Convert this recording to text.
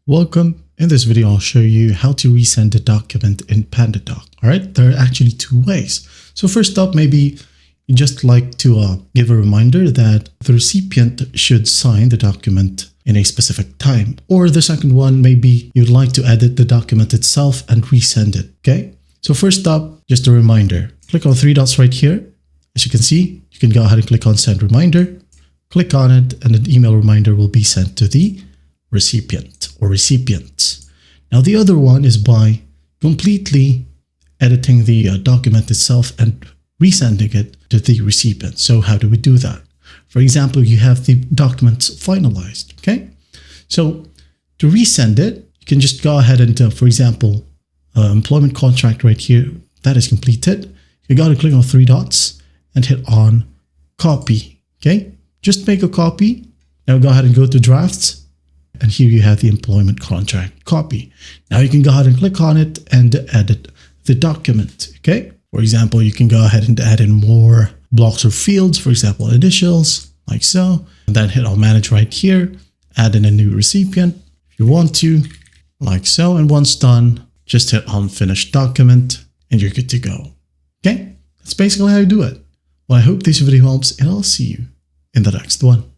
Welcome. In this video, I'll show you how to resend a document in PandaDoc. All right, there are actually two ways. So first up, maybe you just like to give a reminder that the recipient should sign the document in a specific time. Or the second one, maybe you'd like to edit the document itself and resend it. Okay. So first up, just a reminder, click on three dots right here. As you can see, you can go ahead and click on send reminder, click on it, and an email reminder will be sent to the recipient or recipients. Now the other one is by completely editing the document itself and resending it to the recipient. So how do we do that? For example, you have the documents finalized, okay? So to resend it, you can just go ahead and, for example, employment contract right here, that is completed. You got to click on three dots and hit on copy, okay? Just make a copy. Now go ahead and go to drafts. And here you have the employment contract copy. Now you can go ahead and click on it and edit the document, okay? For example, you can go ahead and add in more blocks or fields, for example, initials, like so. And then hit on manage right here, add in a new recipient if you want to, like so. And once done, just hit on finish document and you're good to go, okay? That's basically how you do it. Well, I hope this video helps and I'll see you in the next one.